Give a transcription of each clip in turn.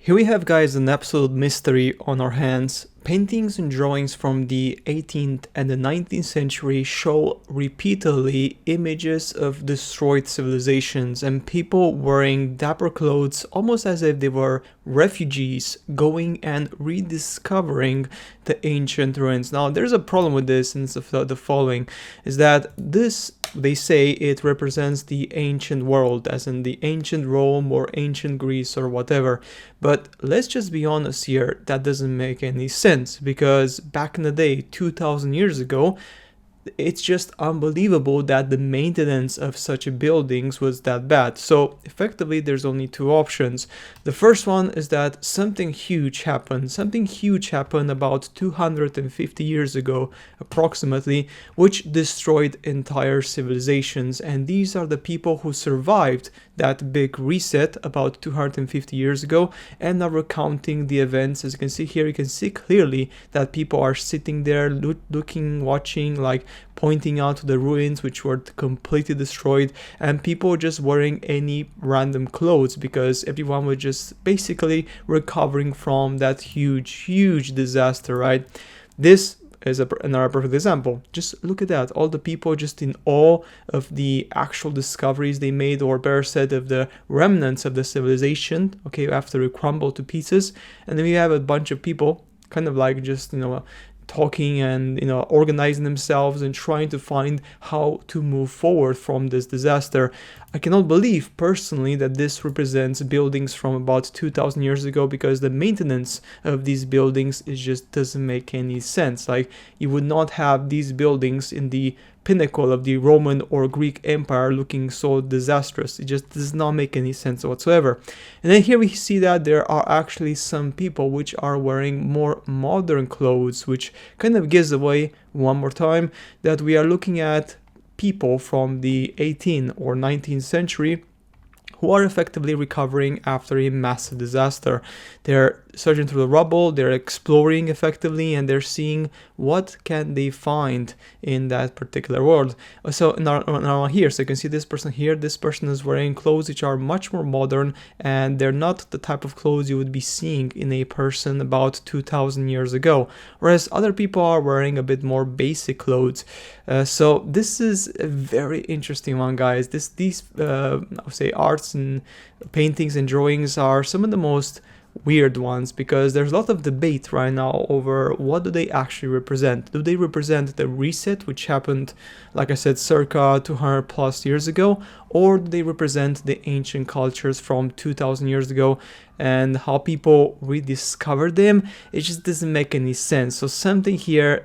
Here we have, guys, an absolute mystery on our hands. Paintings and drawings from the 18th and the 19th century show repeatedly images of destroyed civilizations and people wearing dapper clothes almost as if they were refugees going and rediscovering the ancient ruins. Now, there's a problem with this, and it's the following, is that this, they say, it represents the ancient world, as in the ancient Rome or ancient Greece or whatever. But let's just be honest here, that doesn't make any sense, because back in the day, 2000 years ago, it's just unbelievable that the maintenance of such buildings was that bad. So effectively there's only two options. The first one is that something huge happened. Something huge happened about 250 years ago approximately, which destroyed entire civilizations, and these are the people who survived that big reset about 250 years ago and are recounting the events. As you can see here, you can see clearly that people are sitting there looking, watching, like pointing out to the ruins which were completely destroyed, and people just wearing any random clothes because everyone was just basically recovering from that huge disaster, right? This is another perfect example. Just look at that, all the people just in awe of the actual discoveries they made, or better said, of the remnants of the civilization, okay, after it crumbled to pieces. And then we have a bunch of people kind of like just, talking and organizing themselves and trying to find how to move forward from this disaster. I cannot believe personally that this represents buildings from about 2000 years ago, because the maintenance of these buildings just doesn't make any sense. Like, you would not have these buildings in the pinnacle of the Roman or Greek Empire looking so disastrous. It just does not make any sense whatsoever. And then here we see that there are actually some people which are wearing more modern clothes, which kind of gives away one more time that we are looking at people from the 18th or 19th century who are effectively recovering after a massive disaster. They're searching through the rubble, they're exploring effectively, and they're seeing what can they find in that particular world. So now here, so you can see this person here, this person is wearing clothes which are much more modern, and they're not the type of clothes you would be seeing in a person about 2000 years ago, whereas other people are wearing a bit more basic clothes. So this is a very interesting one, guys. These I would say arts and paintings and drawings are some of the most weird ones, because there's a lot of debate right now over what do they actually represent. Do they represent the reset which happened, like I said, circa 200 plus years ago, or do they represent the ancient cultures from 2000 years ago and how people rediscovered them? It just doesn't make any sense. So something here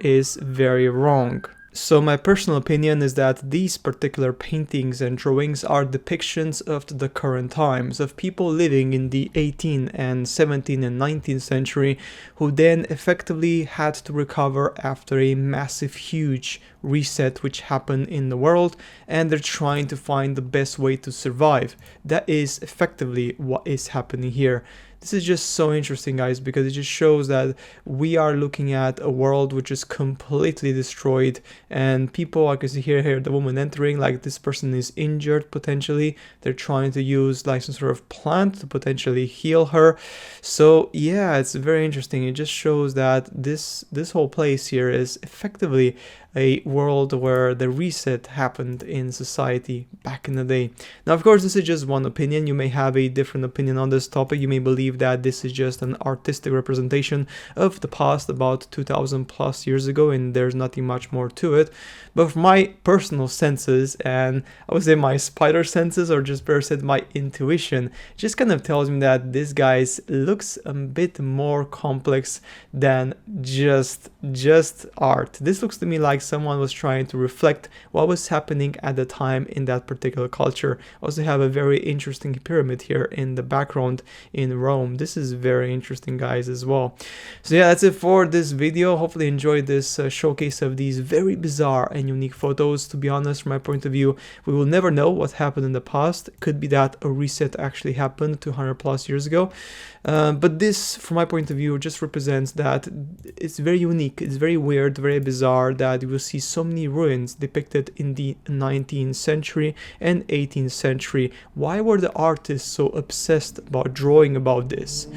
is very wrong. So my personal opinion is that these particular paintings and drawings are depictions of the current times, of people living in the 18th and 17th and 19th century who then effectively had to recover after a massive, huge reset which happened in the world, and they're trying to find the best way to survive. That is effectively what is happening here. This is just so interesting, guys, because it just shows that we are looking at a world which is completely destroyed, and people, I can see here the woman entering, like this person is injured potentially. They're trying to use like some sort of plant to potentially heal her. So yeah, it's very interesting. It just shows that this whole place here is effectively a world where the reset happened in society back in the day. Now, of course, this is just one opinion. You may have a different opinion on this topic. You may believe that this is just an artistic representation of the past about 2000 plus years ago, and there's nothing much more to it. But for my personal senses, and I would say my spider senses, or just better said, my intuition, just kind of tells me that this guy looks a bit more complex than just art. This looks to me like someone was trying to reflect what was happening at the time in that particular culture. Also have a very interesting pyramid here in the background in Rome. This is very interesting, guys, as well. So yeah, that's it for this video. Hopefully you enjoyed this showcase of these very bizarre and unique photos. To be honest, from my point of view, we will never know what happened in the past. It could be that a reset actually happened 200 plus years ago. But this, from my point of view, just represents that it's very unique, it's very weird, very bizarre, that we will see so many ruins depicted in the 19th century and 18th century. Why were the artists so obsessed about drawing about this?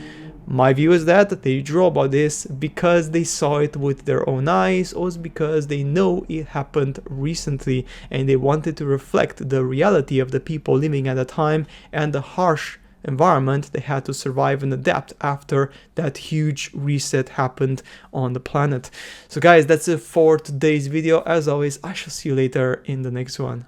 My view is that they draw about this because they saw it with their own eyes, or because they know it happened recently and they wanted to reflect the reality of the people living at the time and the harsh environment they had to survive and adapt after that huge reset happened on the planet. So guys, that's it for today's video. As always, I shall see you later in the next one.